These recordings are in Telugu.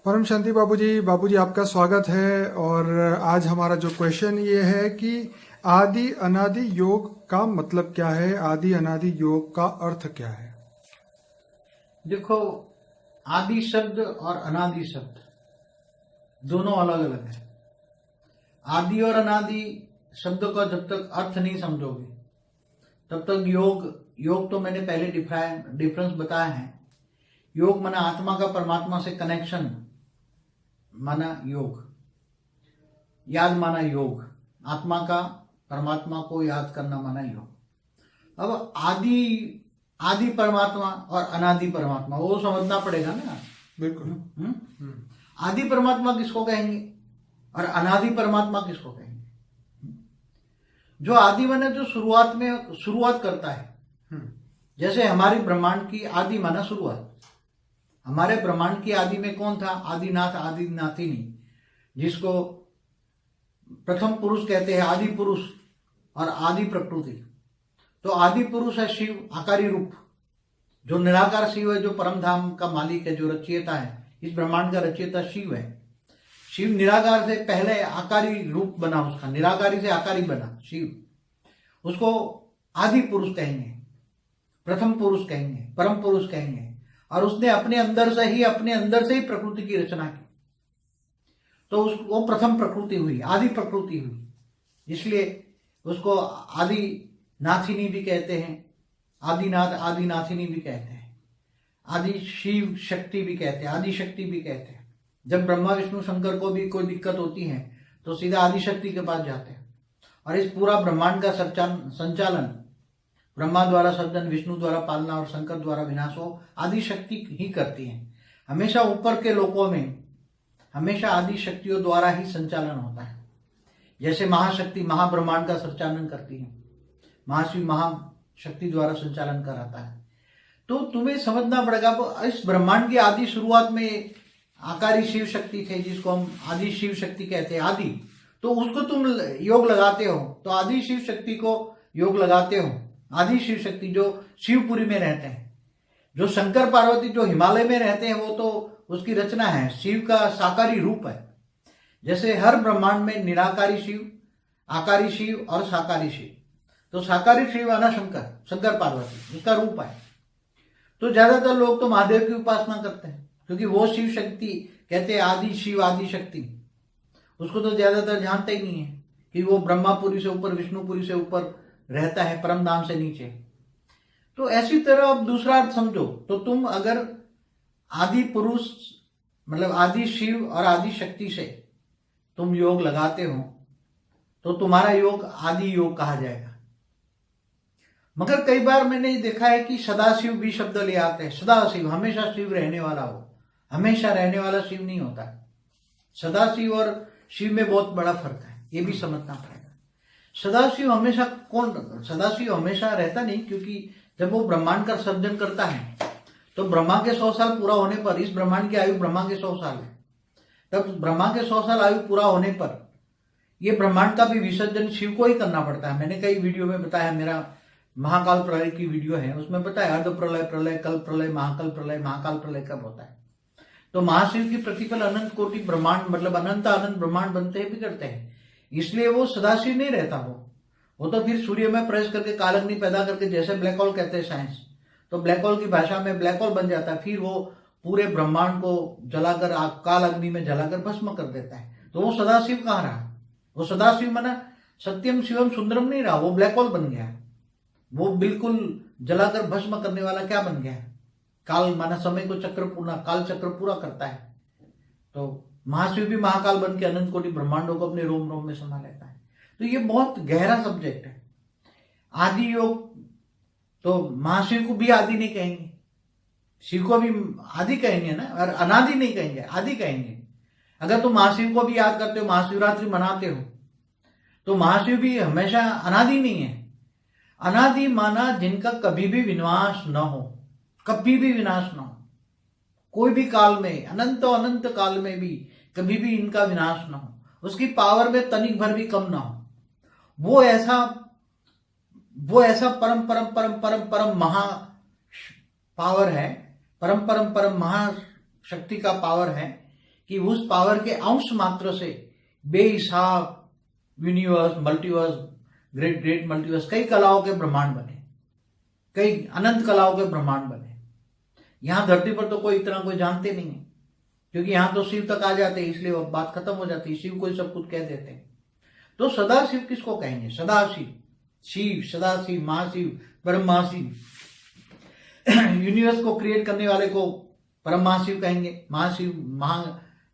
परम शांति बाबूजी आपका स्वागत है। और आज हमारा जो क्वेश्चन ये है कि आदि अनादि योग का मतलब क्या है, आदि अनादि योग का अर्थ क्या है। देखो, आदि शब्द और अनादि शब्द दोनों अलग अलग है। आदि और अनादि शब्द का जब तक अर्थ नहीं समझोगे तब तक योग तो मैंने पहले डिफरेंस बताया है। योग माना आत्मा का परमात्मा से कनेक्शन माना योग, याद माना योग, आत्मा का परमात्मा को याद करना माना योग। अब आदि परमात्मा और अनादि परमात्मा वो समझना पड़ेगा ना। बिल्कुल। आदि परमात्मा किसको कहेंगे और अनादि परमात्मा किसको कहेंगे? जो आदि माने जो शुरुआत करता है। जैसे हमारी ब्रह्मांड की आदि माना शुरुआत। हमारे ब्रह्मांड की आदि में कौन था? आदिनाथ, आदिनाथिनी, जिसको प्रथम पुरुष कहते हैं, आदि पुरुष और आदि प्रकृति। तो आदि पुरुष है शिव, आकारी रूप, जो निराकार शिव है, जो परम धाम का मालिक है, जो रचयिता है। इस ब्रह्मांड का रचयिता शिव है। शिव निराकार से पहले आकारी रूप बना, उसका निराकारी से आकारी बना शिव। उसको आदि पुरुष कहेंगे, प्रथम पुरुष कहेंगे, परम पुरुष कहेंगे। और उसने अपने अंदर से ही प्रकृति की रचना की, तो वो प्रथम प्रकृति हुई, आदि प्रकृति हुई। इसलिए उसको आदि नाथिनी भी कहते हैं, आदिनाथ, आदिनाथिनी भी कहते हैं, आदि शिव शक्ति भी कहते हैं, आदि शक्ति भी कहते हैं। जब ब्रह्मा विष्णु शंकर को भी कोई दिक्कत होती है तो सीधा आदि शक्ति के पास जाते हैं। और इस पूरा ब्रह्मांड का संचालन ब्रह्मा द्वारा सर्जन, विष्णु द्वारा पालना और शंकर द्वारा विनाश हो आदि शक्ति ही करती है। हमेशा ऊपर के लोकों में हमेशा आदि शक्तियों द्वारा ही संचालन होता है। जैसे महाशक्ति महाब्रह्मांड का संचालन करती है, महाशिव महाशक्ति द्वारा संचालन कराता है। तो तुम्हें समझना पड़ेगा, इस ब्रह्मांड की आदि शुरुआत में आकारी शिव शक्ति थे, जिसको हम आदि शिव शक्ति कहते हैं। आदि तो उसको तुम योग लगाते हो, तो आदि शिव शक्ति को योग लगाते हो। आदि शिव शक्ति जो शिवपुरी में रहते हैं, जो शंकर पार्वती जो हिमालय में रहते हैं, वो तो उसकी रचना है, शिव का साकारी रूप है। जैसे हर ब्रह्मांड में निराकारी शिव, आकारी शिव और साकारी शिव। तो साकारी शिव आना शंकर पार्वती उसका रूप है। तो ज्यादातर लोग तो महादेव की उपासना करते हैं, क्योंकि वो शिव शक्ति कहते हैं आदि शिव आदि शक्ति। उसको तो ज्यादातर जानते ही नहीं है कि वो ब्रह्मापुरी से ऊपर, विष्णुपुरी से ऊपर रहता है, परम धाम से नीचे। तो ऐसी तरह अब दूसरा अर्थ समझो, तो तुम अगर आदि पुरुष मतलब आदि शिव और आदि शक्ति से तुम योग लगाते हो तो तुम्हारा योग आदि योग कहा जाएगा। मगर कई बार मैंने देखा है कि सदाशिव भी शब्द ले आते हैं। सदाशिव हमेशा शिव रहने वाला हो, हमेशा रहने वाला शिव नहीं होता। सदाशिव और शिव में बहुत बड़ा फर्क है, ये भी समझना पड़ेगा। सदाशिव हमेशा रहता नहीं, क्योंकि जब वो ब्रह्मांड का सर्जन करता है तो ब्रह्मा के 100 साल पूरा होने पर, इस ब्रह्मांड की आयु ब्रह्मा के 100 साल है, तब ब्रह्मा के 100 साल आयु पूरा होने पर ये ब्रह्मांड का भी विसर्जन शिव को ही करना पड़ता है। मैंने कई वीडियो में बताया, मेरा महाकाल प्रलय की वीडियो है, उसमें बताया अर्ध प्रलय, प्रलय, कल प्रलय, महाकाल प्रलय, महाकाल प्रलय कब होता है। तो महाशिव की प्रतिपल अनंत कोटि ब्रह्मांड मतलब अनंत ब्रह्मांड बनते हैं, बिगड़ते हैं। इसलिए वो सदाशिव नहीं रहता। वो तो फिर सूर्य में प्रवेश करके कालअग्नि पैदा करके, जैसे ब्लैक होल कहते हैं साइंस, तो ब्लैक होल की भाषा में ब्लैक होल बन जाता है। फिर वो पूरे ब्रह्मांड को जलाकर काल अग्नि में जलाकर भस्म कर देता है। तो वो सदाशिव कहाँ रहा? वो सदाशिव माना सत्यम शिवम सुंदरम नहीं रहा, वो ब्लैक होल बन गया। वो बिल्कुल जलाकर भस्म करने वाला क्या बन गया? काल माना समय को काल चक्र पूरा करता है। तो महाशिव भी महाकाल बन के अनंत कोटि ब्रह्मांडों को अपने रोम रोम में समा लेता है। तो ये बहुत गहरा सब्जेक्ट है। आदि योग तो महाशिव को भी आदि नहीं कहेंगे, शिव को भी आदि कहेंगे ना, और अनादि नहीं कहेंगे, आदि कहेंगे। अगर तुम महाशिव को भी याद करते हो, महाशिवरात्रि मनाते हो, तो महाशिव भी हमेशा अनादि नहीं है। अनादि माना जिनका कभी भी विनाश न हो, कभी भी विनाश न हो, कोई भी काल में, अनंत काल में भी कभी भी इनका विनाश न हो, उसकी पावर में तनिक भर भी कम ना हो। वो ऐसा परम परम परम परम परम महा पावर है, परम परम परम महाशक्ति का पावर है कि उस पावर के अंश मात्र से बेहिसाब universe, multiverse, great great multiverse, कई कलाओं के ब्रह्मांड बने, कई अनंत कलाओं के ब्रह्मांड बने। यहां धरती पर तो कोई इतना कोई जानते नहीं है, क्योंकि यहां तो शिव तक आ जाते हैं, इसलिए बात खत्म हो जाती है, शिव को सब कुछ कह देते हैं। तो सदाशिव किसको कहेंगे? सदाशिव, शिव, सदाशिव, महाशिव, परम महाशिव। यूनिवर्स को क्रिएट करने वाले को परम महाशिव कहेंगे। महाशिव महा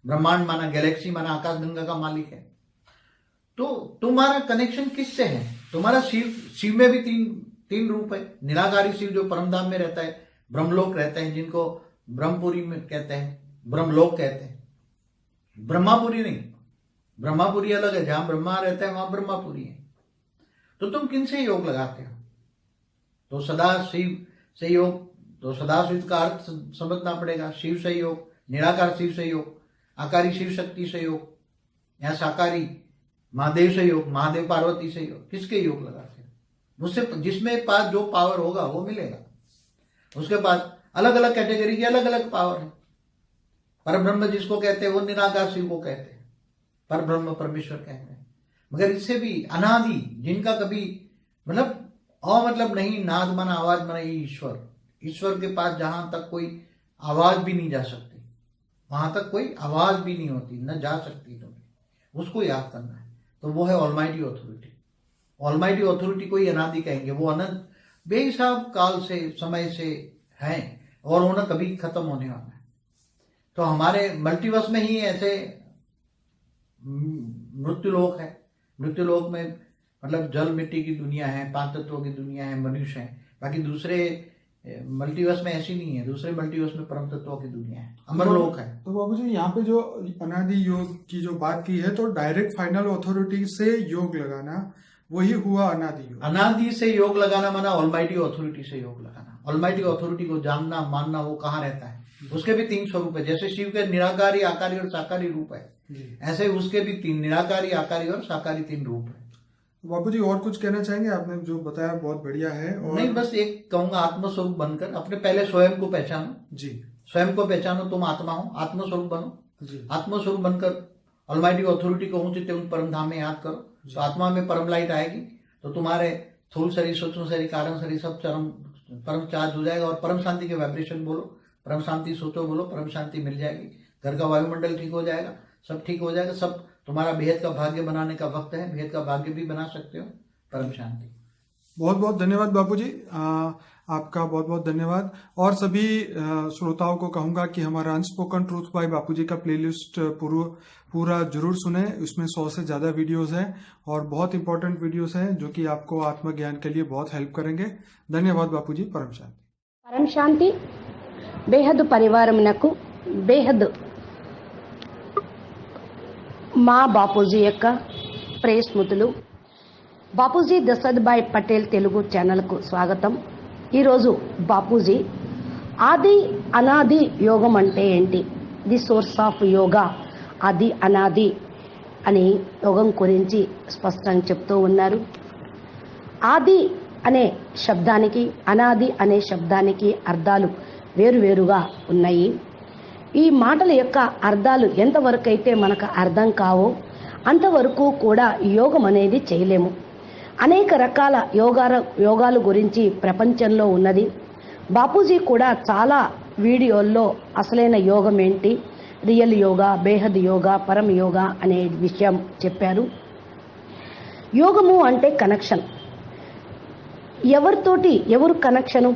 ब्रह्मांड माना, गैलेक्सी माना, आकाश गंगा का मालिक है। तो तुम्हारा कनेक्शन किससे है? तुम्हारा शिव में भी तीन रूप है। निराकारी शिव जो परमधाम में रहता है, ब्रह्मलोक रहते हैं, जिनको ब्रह्मपुरी में कहते हैं, ब्रह्मलोक कहते हैं। ब्रह्मापुरी नहीं, ब्रह्मापुरी अलग है, जहां ब्रह्मा रहता है वहां ब्रह्मापुरी है। तो तुम किनसे योग लगाते हो? तो सदाशिव से योग, तो सदाशिव का अर्थ समझना पड़ेगा। शिव से योग, निराकार शिव से योग, आकारी शिव शक्ति से योग, या साकारी महादेव से योग, महादेव पार्वती से योग। किसके योग लगाते हो? उससे जिसमें पास जो पावर होगा वो मिलेगा। उसके बाद अलग अलग कैटेगरी की अलग अलग पावर है। परब्रह्म जिसको कहते हैं वो निराकार शिव को कहते हैं, परब्रह्म परमेश्वर कहते हैं। मगर इससे भी अनादि, जिनका कभी मतलब मतलब नहीं, नाद माना आवाज माना ईश्वर, ईश्वर के पास जहां तक कोई आवाज भी नहीं जा सकती, वहां तक कोई आवाज भी नहीं होती, न जा सकती तुम्हें, उसको याद करना है। तो वो है ऑलमाइटी ऑथोरिटी। ऑलमाइटी ऑथोरिटी को ही अनादि कहेंगे। वो अनंत बेहिसाब काल से, समय से हैं और उन्हें कभी खत्म होने वाला है। तो हमारे मल्टीवर्स में ही ऐसे मृत्युलोक है। मृत्युलोक में मतलब जल मिट्टी की दुनिया है, 5 तत्वों की दुनिया है, मनुष्य है। बाकी दूसरे मल्टीवर्स में ऐसी नहीं है। दूसरे मल्टीवर्स में परम तत्वों की दुनिया है, अमरलोक है। तो बाबू जी यहाँ पे जो अनादि योग की जो बात की है, तो डायरेक्ट फाइनल अथॉरिटी से योग लगाना, वही हुआ अनादि योग। अनादि से योग लगाना माना ऑलमाइटी ऑथोरिटी से योग लगाना। ऑलमाइटी ऑथोरिटी को जानना, मानना, वो कहाँ रहता है। उसके भी 3 स्वरूप है। जैसे शिव के निराकारी, आकारी और साकारी रूप है, ऐसे उसके भी 3 निराकारी, आकारी और साकारी 3 रूप है। बापू जी और कुछ कहना चाहेंगे? आपने जो बताया बहुत बढ़िया है। और नहीं, बस एक कहूंगा, आत्मस्वरूप बनकर अपने पहले स्वयं को पहचानो जी। स्वयं को पहचानो, तुम आत्मा हो, आत्मस्वरूप बनो जी। आत्मस्वरूप बनकर ऑलमाइटी ऑथोरिटी को ऊंचे उन परम धाम में याद करो, तो आत्मा में परम लाइट आएगी। तो तुम्हारे स्थूल शरीर, सूक्ष्म शरीर, कारण शरीर सब परम चार्ज हो जाएगा। और परम शांति के वाइब्रेशन बोलो, परम शांति सोचो, बोलो, परम शांति मिल जाएगी। घर का वायुमंडल ठीक हो जाएगा, सब ठीक हो जाएगा। सब तुम्हारा बेहद का भाग्य बनाने का वक्त है। बेहद का भाग्य भी बना सकते हो। परम शांति। बहुत बहुत धन्यवाद बापू जी, आपका बहुत बहुत धन्यवाद। और सभी श्रोताओं को कहूंगा कि हमारा अनस्पोकन ट्रूथ बाय बापू जी का प्लेलिस्ट पूरा जरूर सुने। उसमें 100 से ज्यादा वीडियोस हैं और बहुत इंपॉर्टेंट वीडियोस हैं जो कि आपको आत्मज्ञान के लिए बहुत हेल्प करेंगे। धन्यवाद बापू जी। परम शांति। परम शांति। बेहद परिवारमुनकु बेहद మా బాపూజీ యొక్క ప్రియ స్మృతులు. బాపూజీ దశరథభాయ్ పటేల్ తెలుగు ఛానల్కు స్వాగతం. ఈరోజు బాపూజీ ఆది అనాది యోగం అంటే ఏంటి, ది సోర్స్ ఆఫ్ యోగా, ఆది అనాది అని యోగం గురించి స్పష్టంగా చెప్తూ ఉన్నారు. ఆది అనే శబ్దానికి, అనాది అనే శబ్దానికి అర్థాలు వేరువేరుగా ఉన్నాయి. ఈ మాటల యొక్క అర్థాలు ఎంతవరకు అయితే మనకు అర్థం కావో అంతవరకు కూడా యోగం అనేది చేయలేము. అనేక రకాల యోగాల గురించి ప్రపంచంలో ఉన్నది. బాపూజీ కూడా చాలా వీడియోల్లో అసలైన యోగం ఏంటి, రియల్ యోగా, బేహద్ యోగా, పరమ యోగా అనే విషయం చెప్పారు. యోగము అంటే కనెక్షన్. ఎవరితోటి ఎవరు కనెక్షన్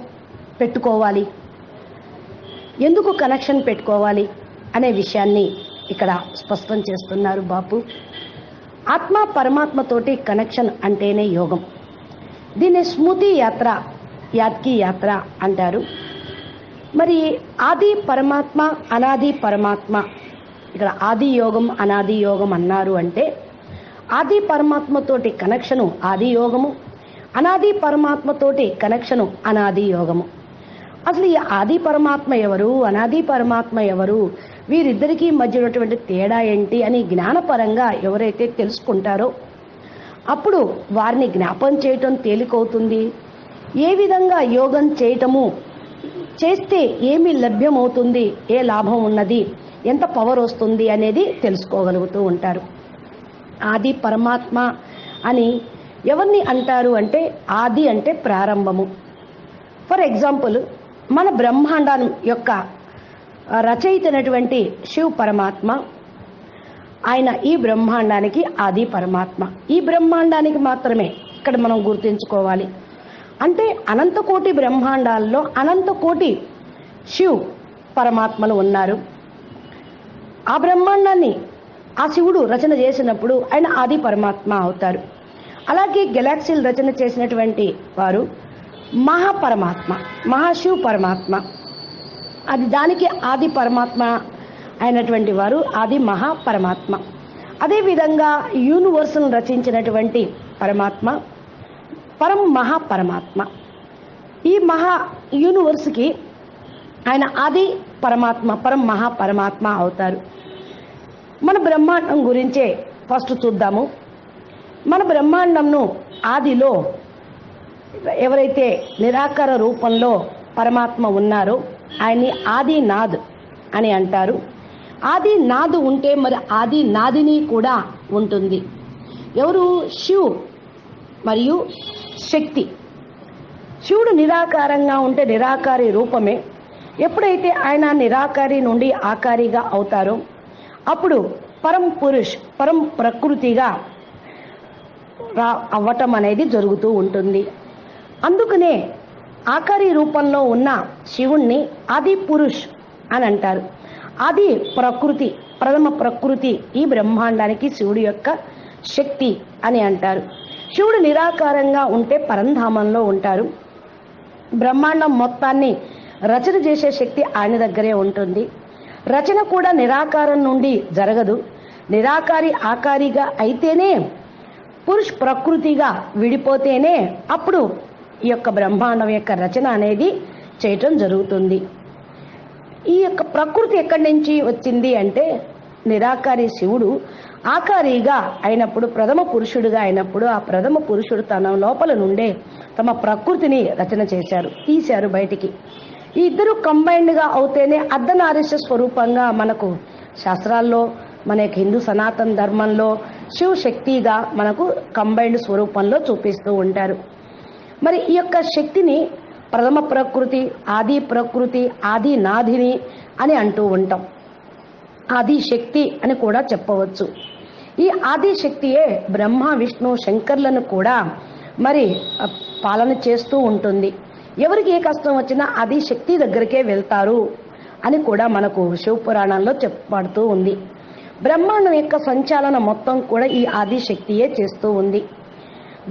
పెట్టుకోవాలి, ఎందుకు కనెక్షన్ పెట్టుకోవాలి అనే విషయాన్ని ఇక్కడ స్పష్టం చేస్తున్నారు బాపు. ఆత్మ పరమాత్మతోటి కనెక్షన్ అంటేనే యోగం. దీన్ని స్మృతి యాత్ర, యాత్కి యాత్ర అంటారు. మరి ఆది పరమాత్మ, అనాది పరమాత్మ, ఇక్కడ ఆది యోగం అనాది యోగం అన్నారు అంటే ఆది పరమాత్మతోటి కనెక్షను ఆది యోగము, అనాది పరమాత్మతోటి కనెక్షను అనాది యోగము. అసలు ఈ ఆది పరమాత్మ ఎవరు, అనాది పరమాత్మ ఎవరు, వీరిద్దరికీ మధ్య ఉన్నటువంటి తేడా ఏంటి అని జ్ఞానపరంగా ఎవరైతే తెలుసుకుంటారో అప్పుడు వారిని జ్ఞాపం చేయటం తేలికవుతుంది. ఏ విధంగా యోగం చేయటము చేస్తే ఏమి లభ్యమవుతుంది, ఏ లాభం ఉన్నది, ఎంత పవర్ వస్తుంది అనేది తెలుసుకోగలుగుతూ ఉంటారు. ఆది పరమాత్మ అని ఎవరిని అంటారు అంటే, ఆది అంటే ప్రారంభము. ఫర్ ఎగ్జాంపుల్, మన బ్రహ్మాండం యొక్క రచయితైనటువంటి శివ్ పరమాత్మ, ఆయన ఈ బ్రహ్మాండానికి ఆది పరమాత్మ. ఈ బ్రహ్మాండానికి మాత్రమే ఇక్కడ మనం గుర్తుంచుకోవాలి. అంటే అనంతకోటి బ్రహ్మాండాల్లో అనంతకోటి శివ్ పరమాత్మలు ఉన్నారు. ఆ బ్రహ్మాండాన్ని ఆ శివుడు రచన చేసినప్పుడు ఆయన ఆది పరమాత్మ అవుతారు. అలాగే గెలాక్సీలు రచన చేసినటువంటి వారు మహాపరమాత్మ, మహాశివ్ పరమాత్మ. అది దానికి ఆది పరమాత్మ అయినటువంటి వారు ఆది మహాపరమాత్మ. అదేవిధంగా యూనివర్స్ను రచించినటువంటి పరమాత్మ పరం మహాపరమాత్మ. ఈ మహా యూనివర్స్కి ఆయన ఆది పరమాత్మ, పరం మహాపరమాత్మ అవుతారు. మన బ్రహ్మాండం గురించే ఫస్ట్ చూద్దాము. మన బ్రహ్మాండంను ఆదిలో ఎవరైతే నిరాకార రూపంలో పరమాత్మ ఉన్నారో ఆయన్ని ఆది నాద్ అని అంటారు. ఆది నాద్ ఉంటే మరి ఆది నాదిని కూడా ఉంటుంది. ఎవరు? శివ్ మరియు శక్తి. శివుడు నిరాకారంగా ఉంటే నిరాకారి రూపమే. ఎప్పుడైతే ఆయన నిరాకారి నుండి ఆకారిగా అవుతారో అప్పుడు పరం పురుష్, పరం ప్రకృతిగా అవ్వటం అనేది జరుగుతూ ఉంటుంది. అందుకనే ఆకారి రూపంలో ఉన్న శివుణ్ణి ఆది పురుష్ అని అంటారు. ఆది ప్రకృతి, ప్రథమ ప్రకృతి ఈ బ్రహ్మాండానికి శివుడి యొక్క శక్తి అని అంటారు. శివుడు నిరాకారంగా ఉంటే పరంధామంలో ఉంటారు. బ్రహ్మాండం మొత్తాన్ని రచన చేసే శక్తి ఆయన దగ్గరే ఉంటుంది. రచన కూడా నిరాకారం నుండి జరగదు. నిరాకారి ఆకారిగా అయితేనే, పురుష్ ప్రకృతిగా విడిపోతేనే అప్పుడు ఈ యొక్క బ్రహ్మాండం యొక్క రచన అనేది చేయటం జరుగుతుంది. ఈ యొక్క ప్రకృతి ఎక్కడి నుంచి వచ్చింది అంటే, నిరాకారి శివుడు ఆకారిగా అయినప్పుడు, ప్రథమ పురుషుడుగా అయినప్పుడు ఆ ప్రథమ పురుషుడు తన లోపల నుండే తమ ప్రకృతిని రచన చేశారు, తీశారు బయటికి. ఈ ఇద్దరు కంబైన్డ్గా అవుతేనే అర్ధనారీశ్వర స్వరూపంగా మనకు శాస్త్రాల్లో, మన యొక్క హిందూ సనాతన ధర్మంలో శివ శక్తిగా మనకు కంబైన్డ్ స్వరూపంలో చూపిస్తూ ఉంటారు. మరి ఈ యొక్క శక్తిని ప్రథమ ప్రకృతి, ఆది ప్రకృతి, ఆది నాదిని అని అంటూ ఉంటాం. ఆది శక్తి అని కూడా చెప్పవచ్చు. ఈ ఆది శక్తియే బ్రహ్మ, విష్ణు, శంకర్లను కూడా మరి పాలన చేస్తూ ఉంటుంది. ఎవరికి ఏ కష్టం వచ్చినా ఆది శక్తి దగ్గరికే వెళ్తారు అని కూడా మనకు శివపురాణంలో చెప్పబడుతూ ఉంది. బ్రహ్మాండం యొక్క సంచాలన మొత్తం కూడా ఈ ఆది శక్తియే చేస్తూ ఉంది.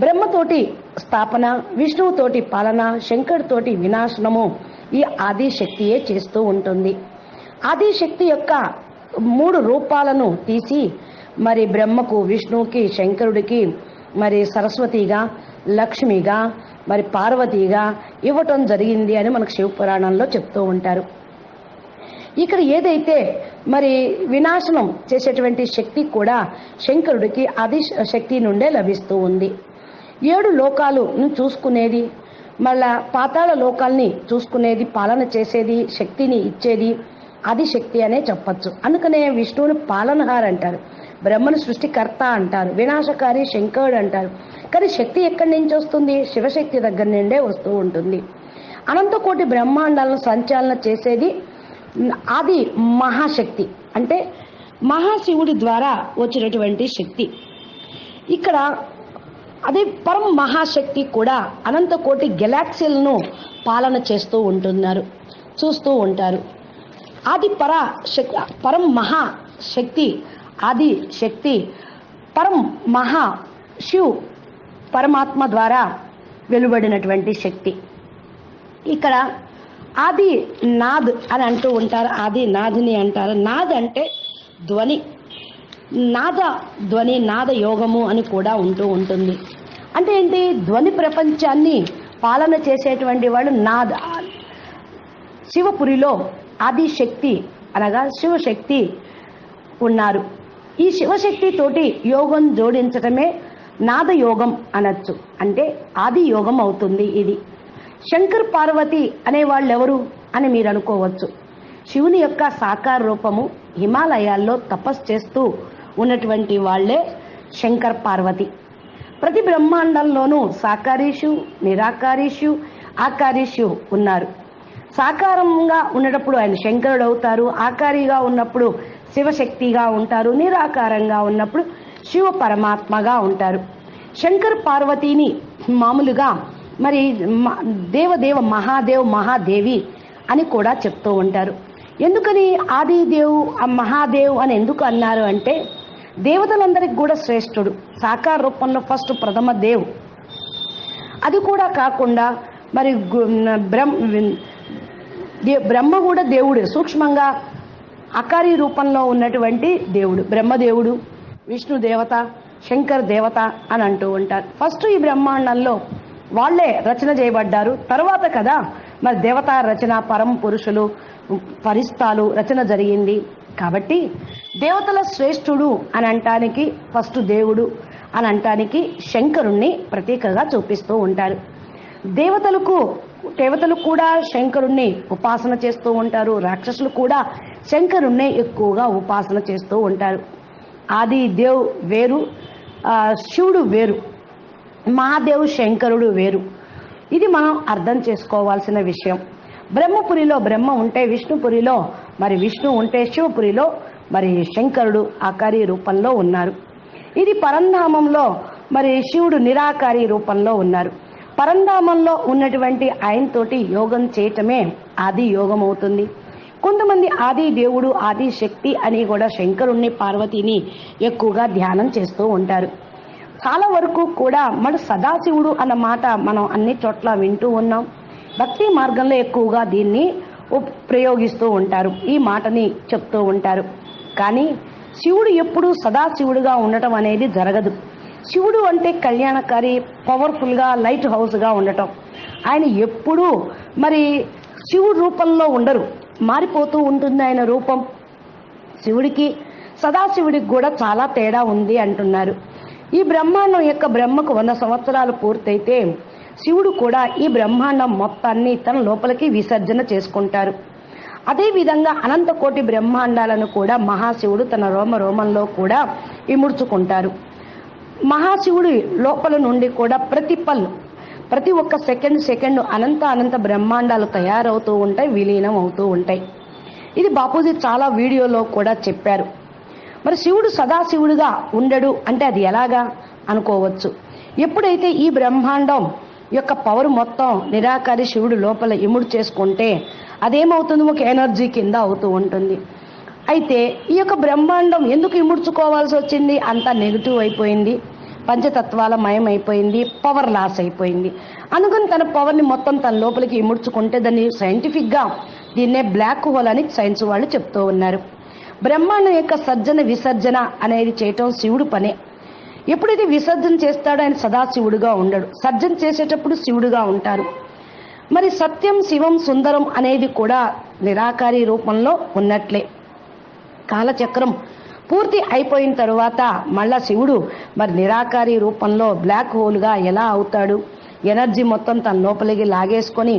బ్రహ్మతోటి స్థాపన, విష్ణువుతోటి పాలన, శంకరుతోటి వినాశనము ఈ ఆది శక్తియే చేస్తూ ఉంటుంది. ఆది శక్తి యొక్క 3 రూపాలను తీసి మరి బ్రహ్మకు, విష్ణువుకి, శంకరుడికి మరి సరస్వతిగా, లక్ష్మిగా, మరి పార్వతిగా ఇవ్వటం జరిగింది అని మనకు శివపురాణంలో చెప్తూ ఉంటారు. ఇక్కడ ఏదైతే మరి వినాశనం చేసేటువంటి శక్తి కూడా శంకరుడికి ఆది శక్తి నుండే లభిస్తూ ఉంది. 7 లోకాలను చూసుకునేది, మళ్ళా పాతాళ లోకాల్ని చూసుకునేది, పాలన చేసేది, శక్తిని ఇచ్చేది ఆదిశక్తి అనే చెప్పచ్చు. అందుకనే విష్ణువుని పాలనహార్ అంటారు, బ్రహ్మను సృష్టికర్త అంటారు, వినాశకారి శంకరుడు అంటారు. కానీ శక్తి ఎక్కడి నుంచి వస్తుంది? శివశక్తి దగ్గర నుండే వస్తూ ఉంటుంది. అనంతకోటి బ్రహ్మాండాలను సంచాలన చేసేది ఆది మహాశక్తి, అంటే మహాశివుడి ద్వారా వచ్చినటువంటి శక్తి. ఇక్కడ అదే పరం మహాశక్తి కూడా అనంతకోటి గెలాక్సీలను పాలన చేస్తూ ఉంటున్నారు, చూస్తూ ఉంటారు. ఆది పరం మహాశక్తి, ఆది శక్తి పరం మహా శివ్ పరమాత్మ ద్వారా వెలువడినటువంటి శక్తి. ఇక్కడ ఆది నాద్ అని అంటూ ఉంటారు, ఆది నాదిని అంటారు. నాద్ అంటే ధ్వని, నాద ధ్వని, నాద యోగము అని కూడా ఉంటూ ఉంటుంది. అంటే ఏంటి? ధ్వని ప్రపంచాన్ని పాలన చేసేటువంటి వాళ్ళు నాద్. శివపురిలో ఆదిశక్తి అనగా శివశక్తి ఉన్నారు. ఈ శివశక్తి తోటి యోగం జోడించటమే నాదయోగం అనొచ్చు, అంటే ఆది యోగం అవుతుంది ఇది. శంకర్ పార్వతి అనే వాళ్ళు ఎవరు అని మీరు అనుకోవచ్చు. శివుని యొక్క సాకార రూపము, హిమాలయాల్లో తపస్సు చేస్తూ ఉన్నటువంటి వాళ్లే శంకర్ పార్వతి. ప్రతి బ్రహ్మాండంలోనూ సాకారీషు, నిరాకారీషు, ఆకారీషు ఉన్నారు. సాకారంగా ఉన్నప్పుడు ఆయన శంకరుడు అవుతారు, ఆకారిగా ఉన్నప్పుడు శివశక్తిగా ఉంటారు, నిరాకారంగా ఉన్నప్పుడు శివ పరమాత్మగా ఉంటారు. శంకర్ పార్వతిని మామూలుగా మరి దేవదేవ మహాదేవ్ మహాదేవి అని కూడా చెప్తూ ఉంటారు. ఎందుకని ఆదిదేవ్ మహాదేవ్ అని ఎందుకు అన్నారు అంటే దేవతలందరికి కూడా శ్రేష్ఠుడు, సాకార రూపంలో ఫస్ట్ ప్రథమ దేవ్. అది కూడా కాకుండా మరి బ్రహ్మ కూడా దేవుడు, సూక్ష్మంగా అకారి రూపంలో ఉన్నటువంటి దేవుడు బ్రహ్మదేవుడు, విష్ణు దేవత, శంకర్ దేవత అని అంటూ ఉంటారు. ఫస్ట్ ఈ బ్రహ్మాండంలో వాళ్లే రచన చేయబడ్డారు. తర్వాత కదా మరి దేవతా రచన, పరం పురుషులు, ఫరిస్తాలు రచన జరిగింది. కాబట్టి దేవతల శ్రేష్ఠుడు అని అంటానికి ఫస్ట్ దేవుడు అని అంటానికి శంకరుణ్ణి ప్రతీకగా చూపిస్తూ ఉంటారు. దేవతలు కూడా శంకరుణ్ణి ఉపాసన చేస్తూ ఉంటారు. రాక్షసులు కూడా శంకరుణ్ణి ఎక్కువగా ఉపాసన చేస్తూ ఉంటారు. ఆది దేవ్ వేరు, శివుడు వేరు, మహాదేవ్ శంకరుడు వేరు. ఇది మనం అర్థం చేసుకోవాల్సిన విషయం. బ్రహ్మపురిలో బ్రహ్మ ఉంటే విష్ణుపురిలో మరి విష్ణు ఉంటే శివపురిలో మరి శంకరుడు ఆకారి రూపంలో ఉన్నారు. ఇది పరంధామంలో మరి శివుడు నిరాకారి రూపంలో ఉన్నారు. పరంధామంలో ఉన్నటువంటి ఆయనతోటి యోగం చేయటమే ఆది యోగం అవుతుంది. కొంతమంది ఆది దేవుడు, ఆది శక్తి అని కూడా శంకరుణ్ణి, పార్వతిని ఎక్కువగా ధ్యానం చేస్తూ ఉంటారు. చాలా వరకు కూడా మన సదాశివుడు అన్న మాట మనం అన్ని చోట్ల వింటూ ఉన్నాం. భక్తి మార్గంలో ఎక్కువగా దీన్ని ప్రయోగిస్తూ ఉంటారు, ఈ మాటని చెప్తూ ఉంటారు. కానీ శివుడు ఎప్పుడూ సదాశివుడుగా ఉండటం అనేది జరగదు. శివుడు అంటే కళ్యాణకారి, పవర్ఫుల్గా, లైట్ హౌస్గా ఉండటం. ఆయన ఎప్పుడూ మరి శివుడు రూపంలో ఉండరు, మారిపోతూ ఉంటుంది ఆయన రూపం. శివుడికి సదాశివుడికి కూడా చాలా తేడా ఉంది అంటున్నారు. ఈ బ్రహ్మాండం యొక్క బ్రహ్మకు 100 సంవత్సరాలు పూర్తయితే శివుడు కూడా ఈ బ్రహ్మాండం మొత్తాన్ని తన లోపలికి విసర్జన చేసుకుంటారు. అదేవిధంగా అనంత కోటి బ్రహ్మాండాలను కూడా మహాశివుడు తన రోమంలో కూడా ఇముడ్చుకుంటారు. మహాశివుడి లోపల నుండి కూడా ప్రతి ఒక్క సెకండ్ అనంత బ్రహ్మాండాలు తయారవుతూ ఉంటాయి, విలీనం అవుతూ ఉంటాయి. ఇది బాపూజీ చాలా వీడియోలో కూడా చెప్పారు. మరి శివుడు సదాశివుడిగా ఉండడు అంటే అది ఎలాగా అనుకోవచ్చు. ఎప్పుడైతే ఈ బ్రహ్మాండం యొక్క పవర్ మొత్తం నిరాకారి శివుడు లోపల ఇముడు చేసుకుంటే అదేమవుతుంది, ఒక ఎనర్జీ కింద అవుతూ ఉంటుంది. అయితే ఈ యొక్క బ్రహ్మాండం ఎందుకు ఇముడ్చుకోవాల్సి వచ్చింది? అంతా నెగిటివ్ అయిపోయింది, పంచతత్వాల మయం అయిపోయింది, పవర్ లాస్ అయిపోయింది. అందుకని తన పవర్ని మొత్తం తన లోపలికి ఇముడ్చుకుంటే దాన్ని సైంటిఫిక్గా దీన్నే బ్లాక్ హోల్ అని సైన్స్ వాళ్ళు చెప్తూ ఉన్నారు. బ్రహ్మాండం యొక్క సర్జన విసర్జన అనేది చేయటం శివుడు పనే. ఎప్పుడైతే విసర్జన చేస్తాడో ఆయన సదాశివుడుగా ఉండడు, సర్జన చేసేటప్పుడు శివుడుగా ఉంటారు. మరి సత్యం, శివం, సుందరం అనేది కూడా నిరాకారి రూపంలో ఉన్నట్లే. కాలచక్రం పూర్తి అయిపోయిన తరువాత మళ్ళా శివుడు మరి నిరాకారి రూపంలో బ్లాక్ హోల్గా ఎలా అవుతాడు, ఎనర్జీ మొత్తం తన లోపలికి లాగేసుకొని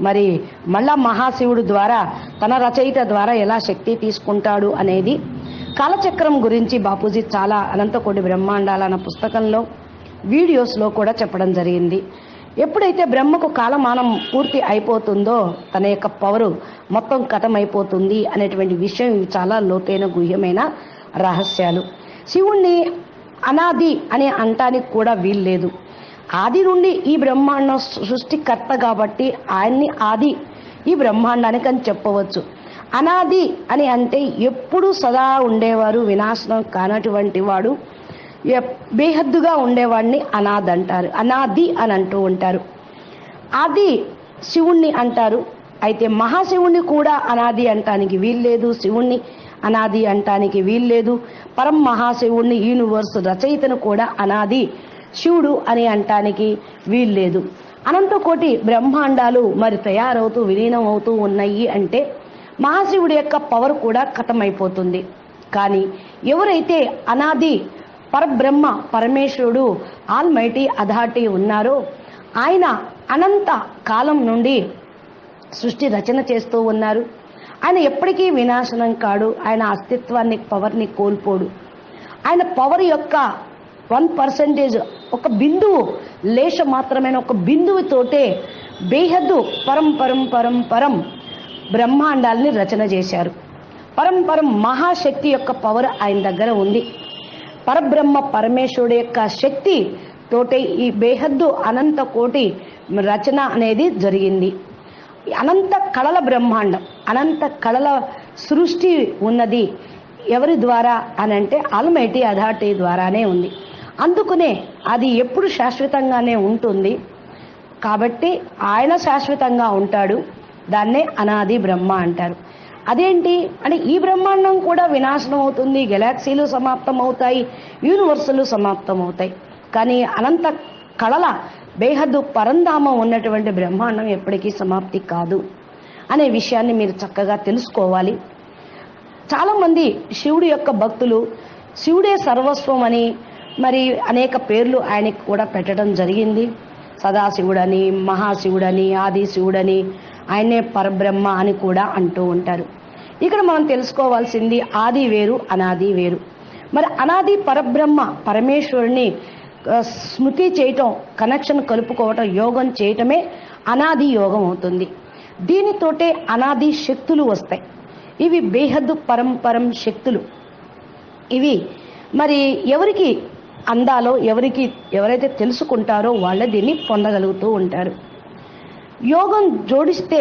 మరి మళ్ళా మహాశివుడు ద్వారా తన రచయిత ద్వారా ఎలా శక్తి తీసుకుంటాడు అనేది కాలచక్రం గురించి బాపూజీ చాలా అనంతకోటి బ్రహ్మాండాల అన్న పుస్తకంలో వీడియోస్లో కూడా చెప్పడం జరిగింది. ఎప్పుడైతే బ్రహ్మకు కాలమానం పూర్తి అయిపోతుందో తన యొక్క పవరు మొత్తం కథమైపోతుంది అనేటువంటి విషయం. ఇవి చాలా లోతైన గుహ్యమైన రహస్యాలు. శివుణ్ణి అనాది అని అంటానికి కూడా వీల్లేదు. ఆది నుండి ఈ బ్రహ్మాండం సృష్టికర్త కాబట్టి ఆయన్ని ఆది ఈ బ్రహ్మాండానికి అని చెప్పవచ్చు. అనాది అని అంటే ఎప్పుడు సదా ఉండేవారు, వినాశనం కానటువంటి వాడు, బేహద్దుగా ఉండేవాడిని అనాథ్ అంటారు, అనాది అని అంటూ ఉంటారు. ఆది శివుణ్ణి అంటారు. అయితే మహాశివుణ్ణి కూడా అనాది అంటానికి వీల్లేదు, శివుణ్ణి అనాది అంటానికి వీల్లేదు. పరం మహాశివుణ్ణి, యూనివర్స్ రచయితను కూడా అనాది శివుడు అని అంటానికి వీల్లేదు. అనంతకోటి బ్రహ్మాండాలు మరి తయారవుతూ విలీనం అవుతూ ఉన్నాయి అంటే మహాశివుడి యొక్క పవర్ కూడా ఖతమైపోతుంది. కానీ ఎవరైతే అనాది పరబ్రహ్మ పరమేశ్వరుడు ఆల్మైటీ అథారిటీ ఉన్నారో ఆయన అనంత కాలం నుండి సృష్టి రచన చేస్తూ ఉన్నారు. ఆయన ఎప్పటికీ వినాశనం కాడు. ఆయన అస్తిత్వాన్ని, పవర్ని కోల్పోడు. ఆయన పవర్ యొక్క 1% ఒక బిందువు, లేశ మాత్రమైన ఒక బిందువుతోటే బేహద్దు పరం పరం పరం పరం బ్రహ్మాండాల్ని రచన చేశారు. పరం పరం మహాశక్తి యొక్క పవర్ ఆయన దగ్గర ఉంది. పరబ్రహ్మ పరమేశ్వరుడు యొక్క శక్తి తోటే ఈ బేహద్దు అనంత కోటి రచన అనేది జరిగింది. అనంత కళల బ్రహ్మాండం, అనంత కళల సృష్టి ఉన్నది ఎవరి ద్వారా అనంటే ఆల్మైటీ అథారిటీ ద్వారానే ఉంది. అందుకనే అది ఎప్పుడు శాశ్వతంగానే ఉంటుంది. కాబట్టి ఆయన శాశ్వతంగా ఉంటాడు. దాన్నే అనాది బ్రహ్మ అంటారు. అదేంటి అంటే ఈ బ్రహ్మాండం కూడా వినాశనం అవుతుంది, గెలాక్సీలు సమాప్తం అవుతాయి, యూనివర్సులు సమాప్తం అవుతాయి. కానీ అనంత కళల బేహద్దు పరంధామం ఉన్నటువంటి బ్రహ్మాండం ఎప్పటికీ సమాప్తి కాదు అనే విషయాన్ని మీరు చక్కగా తెలుసుకోవాలి. చాలామంది శివుడి యొక్క భక్తులు శివుడే సర్వస్వం అని మరి అనేక పేర్లు ఆయనకి కూడా పెట్టడం జరిగింది. సదాశివుడని, మహాశివుడని, ఆదిశివుడని, ఆయనే పరబ్రహ్మ అని కూడా అంటూ ఉంటారు. ఇక్కడ మనం తెలుసుకోవాల్సింది ఆది వేరు, అనాది వేరు. మరి అనాది పరబ్రహ్మ పరమేశ్వరుని స్మృతి చేయటం, కనెక్షన్ కలుపుకోవటం, యోగం చేయటమే అనాది యోగం అవుతుంది. దీనితోటే అనాది శక్తులు వస్తాయి. ఇవి బేహద్దు పరంపరం శక్తులు. ఇవి మరి ఎవరికి అందాలో, ఎవరైతే తెలుసుకుంటారో వాళ్ళే దీన్ని పొందగలుగుతూ ఉంటారు. యోగం జోడిస్తే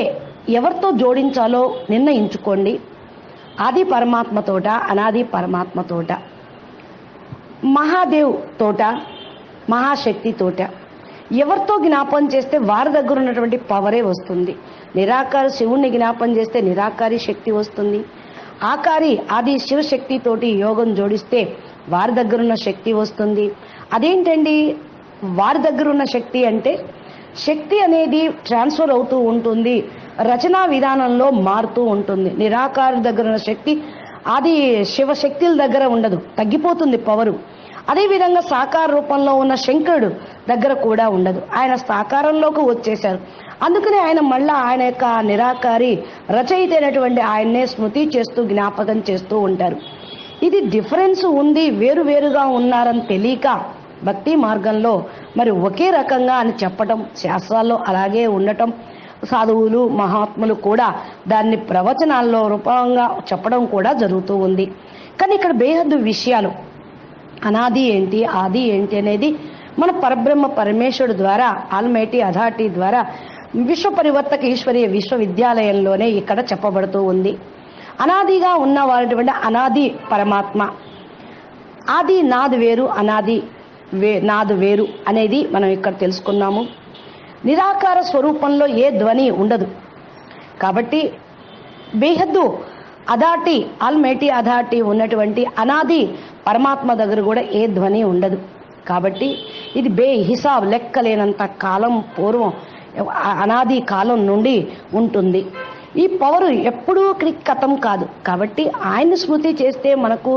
ఎవరితో జోడించాలో నిర్ణయించుకోండి. ఆది పరమాత్మ తోట, అనాది పరమాత్మ తోట, మహాదేవ్ తోట, మహాశక్తి తోట ఎవరితో జ్ఞాపం చేస్తే వారి దగ్గర ఉన్నటువంటి పవరే వస్తుంది. నిరాకార శివుణ్ణి జ్ఞాపం చేస్తే నిరాకారి శక్తి వస్తుంది. ఆకారి ఆది శివశక్తి తోటి యోగం జోడిస్తే వారి దగ్గరున్న శక్తి వస్తుంది. అదేంటండి వారి దగ్గరున్న శక్తి అంటే, శక్తి అనేది ట్రాన్స్ఫర్ అవుతూ ఉంటుంది, రచనా విధానంలో మారుతూ ఉంటుంది. నిరాకారు దగ్గర ఉన్న శక్తి ఆది శివశక్తుల దగ్గర ఉండదు, తగ్గిపోతుంది పవరు. అదేవిధంగా సాకార రూపంలో ఉన్న శంకరుడు దగ్గర కూడా ఉండదు. ఆయన సాకారంలోకి వచ్చేశారు. అందుకనే ఆయన మళ్ళా ఆయన యొక్క నిరాకారి రచయిత అయినటువంటి ఆయన్నే స్మృతి చేస్తూ జ్ఞాపకం చేస్తూ ఉంటారు. ఇది డిఫరెన్స్ ఉంది, వేరువేరుగా ఉన్నారని తెలియక భక్తి మార్గంలో మరి ఒకే రకంగా అని చెప్పటం, శాస్త్రాల్లో అలాగే ఉండటం, సాధువులు మహాత్ములు కూడా దాన్ని ప్రవచనాల్లో రూపంగా చెప్పడం కూడా జరుగుతూ ఉంది. కానీ ఇక్కడ బేహద్దు విషయాలు అనాది ఏంటి, ఆది ఏంటి అనేది మన పరబ్రహ్మ పరమేశ్వరుడు ద్వారా, ఆల్మైటీ అథారిటీ ద్వారా విశ్వ పరివర్తక ఈశ్వరీయ విశ్వవిద్యాలయంలోనే ఇక్కడ చెప్పబడుతూ ఉంది. అనాదిగా ఉన్నవారైనటువంటి అనాది పరమాత్మ, ఆది నాది వేరు, అనాది నాదు వేరు అనేది మనం ఇక్కడ తెలుసుకున్నాము. నిరాకార స్వరూపంలో ఏ ధ్వని ఉండదు. కాబట్టి బేహద్దు అథారిటీ, ఆల్మైటీ అథారిటీ ఉన్నటువంటి అనాది పరమాత్మ దగ్గర కూడా ఏ ధ్వని ఉండదు. కాబట్టి ఇది హిసాబ్, లెక్కలేనంత కాలం పూర్వం, అనాది కాలం నుండి ఉంటుంది. ఈ పవర్ ఎప్పుడూ కథం కాదు. కాబట్టి ఆయన్ని స్మృతి చేస్తే మనకు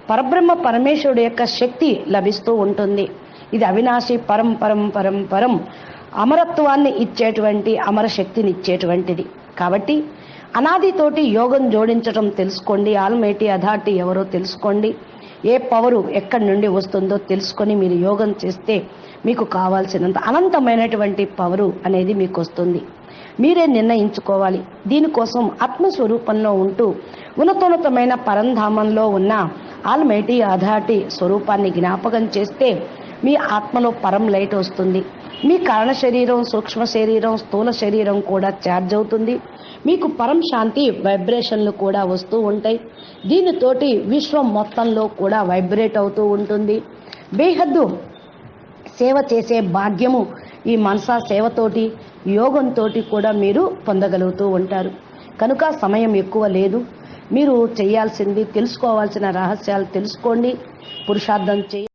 పరబ్రహ్మ పరమేశ్వరుడు యొక్క శక్తి లభిస్తూ ఉంటుంది. ఇది అవినాశి పరం పరం పరం పరం అమరత్వాన్ని ఇచ్చేటువంటి, అమర శక్తిని ఇచ్చేటువంటిది. కాబట్టి అనాదితోటి యోగం జోడించడం తెలుసుకోండి. ఆల్మైటీ అథారిటీ ఎవరో తెలుసుకోండి. ఏ పవరు ఎక్కడి నుండి వస్తుందో తెలుసుకొని మీరు యోగం చేస్తే మీకు కావాల్సినంత అనంతమైనటువంటి పవరు అనేది మీకు వస్తుంది. మీరే నిర్ణయించుకోవాలి. దీనికోసం ఆత్మస్వరూపంలో ఉంటూ ఉన్నతోన్నతమైన పరంధామంలో ఉన్న ఆల్మైటీ అథారిటీ స్వరూపాన్ని జ్ఞాపకం చేస్తే మీ ఆత్మలో పరం లైట్ వస్తుంది. మీ కారణ శరీరం, సూక్ష్మ శరీరం, స్థూల శరీరం కూడా ఛార్జ్ అవుతుంది. మీకు పరం శాంతి వైబ్రేషన్లు కూడా వస్తూ ఉంటాయి. దీనితోటి విశ్వం మొత్తంలో కూడా వైబ్రేట్ అవుతూ ఉంటుంది. బేహద్దు సేవ చేసే భాగ్యము ఈ మనసా సేవతోటి, యోగంతో కూడా మీరు పొందగలుగుతూ ఉంటారు. కనుక సమయం ఎక్కువ లేదు. మీరు చేయాల్సింది, తెలుసుకోవాల్సిన రహస్యాలు తెలుసుకోండి, పురుషార్థం చేయండి.